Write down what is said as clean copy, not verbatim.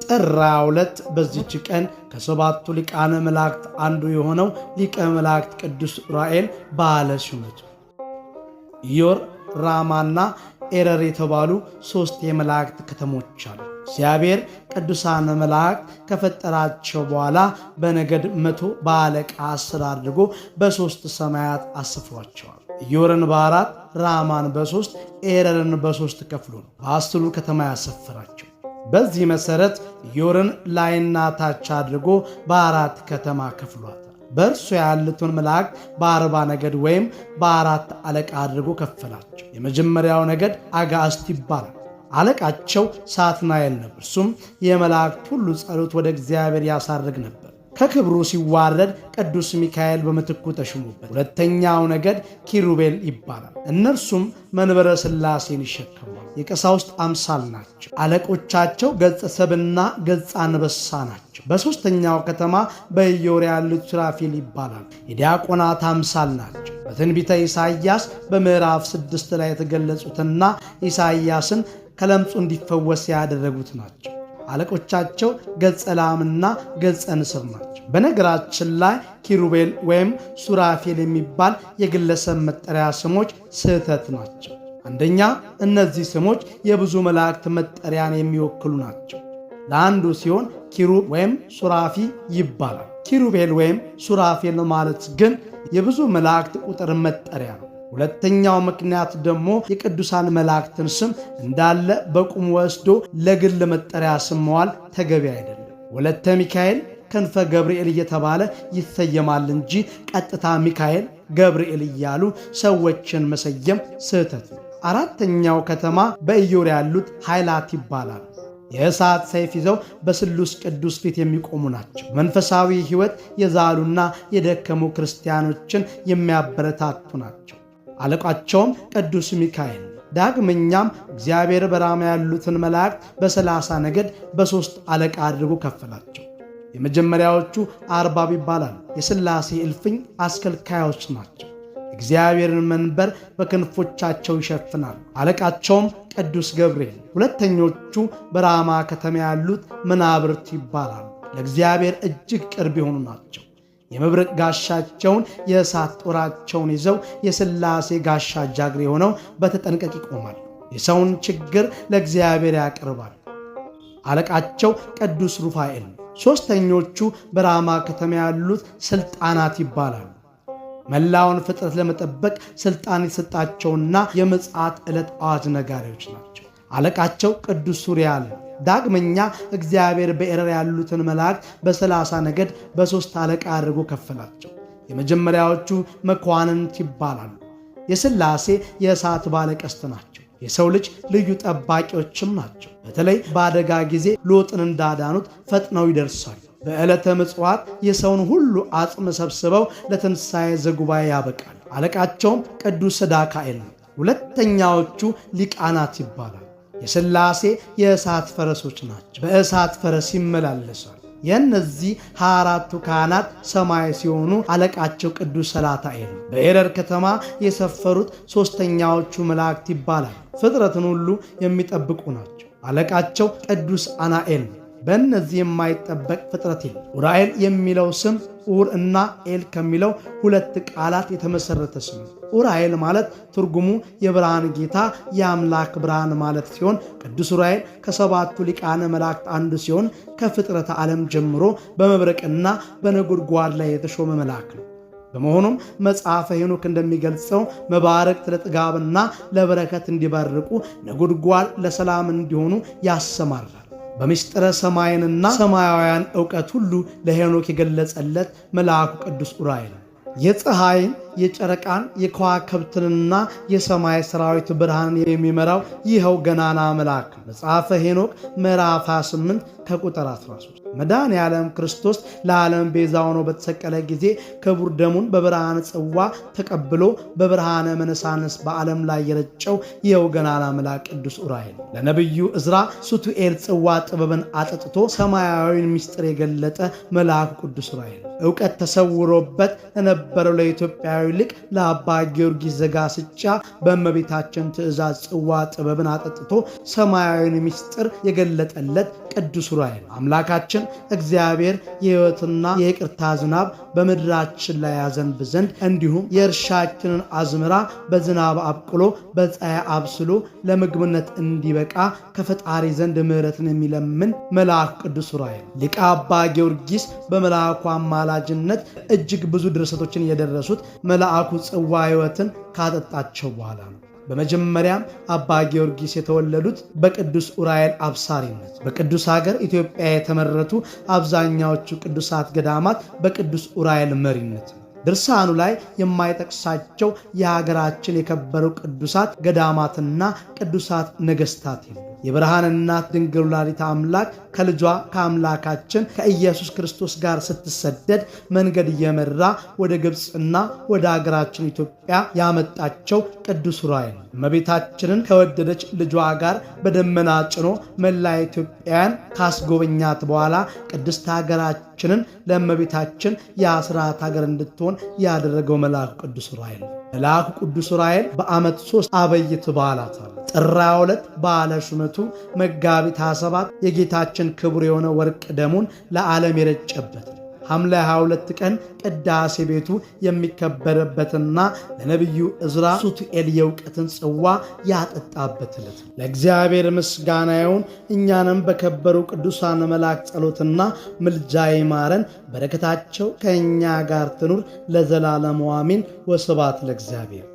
ጥር 22 በዚህች ቀን ከሰባቱ ሊቃነ መላእክት አንዱ የሆነው ሊቀ መላእክት ቅዱስ ዑራኤል በዓለ ሹመቱ። ኢዮር፣ ራማና ኤረር የተባሉ 3 የመላእክት ከተሞች አሉ። እግዚአብሔር ቅዱሳን መላእክት ከፈጠራቸው በኋላ በነገድ 100 በአለቃ 10 አድርጎ በ3 ሰማያት አስፍሯቸዋል። ኢዮርን በ4 ራማን በ3 ኤረርን በ3 ከፍሎ ነው በ10 ከተማ ያሰፈራቸው። በዚህ መሰረት ኢዮርን ላይና ታች አድርጎ በ4 ከተማ ከፍሏታል። በእርሱ ያሉትን መላእክት በ40 ነገድ ወይም በ4 አለቃ አድርጎ ከፈላቸው። የመጀመሪያው ነገድ አጋዕዝት ይባላል። አለቃቸው ሳትናኤል ነበር። እርሱም የመላእክት ሁሉ ጸሎት ወደ እግዚአብሔር ያሳርግ ነበር። ከክብሩ ሲዋረድ ቅዱስ ሚካኤል በምትኩ ተሾሙበት። ሁለተኛው ነገድ ኪሩቤል ይባላል። እነርሱም መንበረ ሥላሴን ይሸከማሉ። የቀሳውስት አምሳል ናቸው። አለቆቻቸው ገጸ ሰብና ገጸ አንበሳ ናቸው። በሦስተኛው ከተማ በኢዮር ያሉት ሱራፌል ይባላል። የዲያቆናት አምሳል ናቸው። በትንቢተ ኢሳይያስ በምዕራፍ 6 ላይ የተገለጹትና ኢሳይያስን ከለምጹ እንዲፈወስ ያደረጉት ናቸው። አለቆቻቸው ገጸ ላምና ገጸ ንስር ናቸው። በነገራችን ላይ ኪሩቤል ወይም ሱራፌል የሚባል የግለሰብ መጠሪያ ስሞች ስህተት ናቸው። አንደኛ፣ እነዚህ ስሞች የብዙ መላእክት መጠሪያን የሚወክሉ ናቸው። ለአንዱ ሲሆን ኪሩብ ወይም ሱራፊ ይባላል። ኪሩቤል ወይም ሱራፌል ማለት ግን የብዙ መላእክት ቁጥር መጠሪያ ነው። ሁለተኛው ምክንያት ደግሞ የቅዱሳን መላእክትን ስም እንዳለ በቁም ወስዶ ለግል መጠሪያ ስም መዋል ተገቢ አይደለም። ወለተ ሚካኤል፣ ክንፈ ገብርኤል እየተባለ ይሰየማል እንጂ ቀጥታ ሚካኤል፣ ገብርኤል እያሉ ሰዎችን መሰየም ስህተት ነው። አራተኛው ከተማ በኢዮር ያሉት ኃይላት ይባላል። የእሳት ሰይፍ ይዘው በስሉስ ቅዱስ ፊት የሚቆሙ ናቸው። መንፈሳዊ ሕይወት የዛሉና የደከሙ ክርስቲያኖችን የሚያበረታቱ ናቸው። አለቃቸውም ቅዱስ ሚካኤል። ዳግመኛም እግዚአብሔር በራማ ያሉትን መላእክት በ30 ነገድ በ3 አለቃ አድርጎ ከፈላቸው። የመጀመሪያዎቹ አርባብ ይባላሉ። የሥላሴ እልፍኝ አስከልካዮች ናቸው። እግዚአብሔርን መንበር በክንፎቻቸው ይሸፍናሉ። አለቃቸውም ቅዱስ ገብርኤል። ሁለተኞቹ በራማ ከተማ ያሉት መናብርት ይባላሉ። ለእግዚአብሔር እጅግ ቅርብ የሆኑ ናቸው። የመብረቅ ጋሻቸውን የእሳት ጦራቸውን ይዘው የሥላሴ ጋሻ ጃግሬ ሆነው በተጠንቀቅ ይቆማሉ። የሰውን ችግር ለእግዚአብሔር ያቀርባል። አለቃቸው ቅዱስ ሩፋኤል። ሦስተኞቹ በራማ ከተማ ያሉት ሥልጣናት ይባላሉ። መላውን ፍጥረት ለመጠበቅ ሥልጣን የተሰጣቸውና የምጽአት ዕለት አዋጅ ነጋሪዎች ናቸው። አለቃቸው ቅዱስ ሱሪያል። ዳግመኛ እግዚአብሔር በኤረር ያሉትን መላእክት በ30 ነገድ በ3 አለቃ አድርጎ ከፈላቸው። የመጀመሪያዎቹ መኳንንት ይባላሉ። የሥላሴ የእሳት ባለቀስት ናቸው። የሰው ልጅ ልዩ ጠባቂዎችም ናቸው። በተለይ በአደጋ ጊዜ ሎጥን እንዳዳኑት ፈጥነው ይደርሳሉ። በዕለተ ምጽዋት የሰውን ሁሉ አጽም ሰብስበው ለትንሣኤ ዘጉባኤ ያበቃል። አለቃቸውም ቅዱስ ሰዳካኤል ነው። ሁለተኛዎቹ ሊቃናት ይባላል። የሥላሴ የእሳት ፈረሶች ናቸው። በእሳት ፈረስ ይመላለሳል። የእነዚህ 24ቱ ካህናት ሰማይ ሲሆኑ አለቃቸው ቅዱስ ሰላታኤል ነው። በኤረር ከተማ የሰፈሩት ሦስተኛዎቹ መላእክት ይባላል። ፍጥረትን ሁሉ የሚጠብቁ ናቸው። አለቃቸው ቅዱስ አናኤል ነው። በእነዚህ የማይጠበቅ ፍጥረት የለም። ዑራኤል የሚለው ስም ኡር እና ኤል ከሚለው 2 ቃላት የተመሰረተ ስም። ዑራኤል ማለት ትርጉሙ የብርሃን ጌታ የአምላክ ብርሃን ማለት ሲሆን ቅዱስ ዑራኤል ከ7ቱ ሊቃነ መላእክት አንዱ ሲሆን ከፍጥረተ ዓለም ጀምሮ በመብረቅና በነጎድጓድ ላይ የተሾመ መልአክ ነው። በመሆኑም መጽሐፈ ሄኖክ እንደሚገልጸው መባረቅት ለጥጋብና ለበረከት እንዲባርቁ፣ ነጎድጓድ ለሰላም እንዲሆኑ ያሰማራል። በምስጢረ ሰማይንና ሰማያውያን ዕውቀት ሁሉ ለሄኖክ የገለጸለት መልአኩ ቅዱስ ዑራኤል የፀሐይን፣ የጨረቃን፣ የከዋክብትንና የሰማይ ሰራዊት ብርሃን የሚመራው ይኸው ገናና መልአክ መጽሐፈ ሄኖክ ምዕራፍ 28 ከቁጥር 13። መድኃኔ ዓለም ክርስቶስ ለዓለም ቤዛ ሆኖ በተሰቀለ ጊዜ ክቡር ደሙን በብርሃን ጽዋ ተቀብሎ በብርሃነ መነሳንስ በዓለም ላይ የረጨው ይኸው ገናና መልአክ ቅዱስ ዑራኤል ለነቢዩ ዕዝራ ሱቱኤል ጽዋ ጥበብን አጠጥቶ ሰማያዊን ምስጢር የገለጠ መልአኩ ቅዱስ ዑራኤል ዕውቀት ተሰውሮበት ለነበረው ለኢትዮጵያዊ ከምድራዊ ሊቅ ለአባ ጊዮርጊስ ዘጋስጫ በእመቤታችን ትእዛዝ ጽዋ ጥበብን አጠጥቶ ሰማያዊን ምስጢር የገለጠለት ቅዱስ ዑራኤል አምላካችን እግዚአብሔር የሕይወትና የይቅርታ ዝናብ በምድራችን ላይ ያዘንብ ዘንድ እንዲሁም የእርሻችንን አዝመራ በዝናብ አብቅሎ በፀሐይ አብስሎ ለምግብነት እንዲበቃ ከፈጣሪ ዘንድ ምሕረትን የሚለምን መልአክ ቅዱስ ዑራኤል ሊቀ አባ ጊዮርጊስ በመልአኩ አማላጅነት እጅግ ብዙ ድርሰቶችን የደረሱት መልአኩ ጽዋ ሕይወትን ካጠጣቸው በኋላ ነው። በመጀመሪያም አባ ጊዮርጊስ የተወለዱት በቅዱስ ዑራኤል አብሳሪነት በቅዱስ ሀገር ኢትዮጵያ የተመረቱ አብዛኛዎቹ ቅዱሳት ገዳማት በቅዱስ ዑራኤል መሪነት ነው። ድርሳኑ ላይ የማይጠቅሳቸው የሀገራችን የከበሩ ቅዱሳት ገዳማትና ቅዱሳት ነገሥታት የሉ። የብርሃን እናት ድንግል ወላዲተ አምላክ ከልጇ ከአምላካችን ከኢየሱስ ክርስቶስ ጋር ስትሰደድ መንገድ እየመራ ወደ ግብፅና ወደ ሀገራችን ኢትዮጵያ ያመጣቸው ቅዱስ ዑራኤል እመቤታችንን ከወደደች ልጇ ጋር በደመና ጭኖ መላ ኢትዮጵያን ካስጎበኛት በኋላ ቅድስት ሀገራችንን ለእመቤታችን የአስራት ሀገር እንድትሆን ያደረገው መልአኩ ቅዱስ ዑራኤል ነው። መልአኩ ቅዱስ ዑራኤል በዓመት 3 አበይት በዓላት አሉ። ጥር 22 በዓለ ሹመቱ፣ መጋቢት 27 የጌታችን ክቡር የሆነ ወርቅ ደሙን ለዓለም የረጨበት፣ ሐምሌ 22 ቀን ቅዳሴ ቤቱ የሚከበርበትና ለነቢዩ ዕዝራ ሱቱኤል የእውቀትን ጽዋ ያጠጣበት ዕለት። ለእግዚአብሔር ምስጋና ይሁን። እኛንም በከበሩ ቅዱሳን መላእክት ጸሎትና ምልጃ ይማረን። በረከታቸው ከእኛ ጋር ትኑር ለዘላለሙ አሜን። ወስብሐት ለእግዚአብሔር።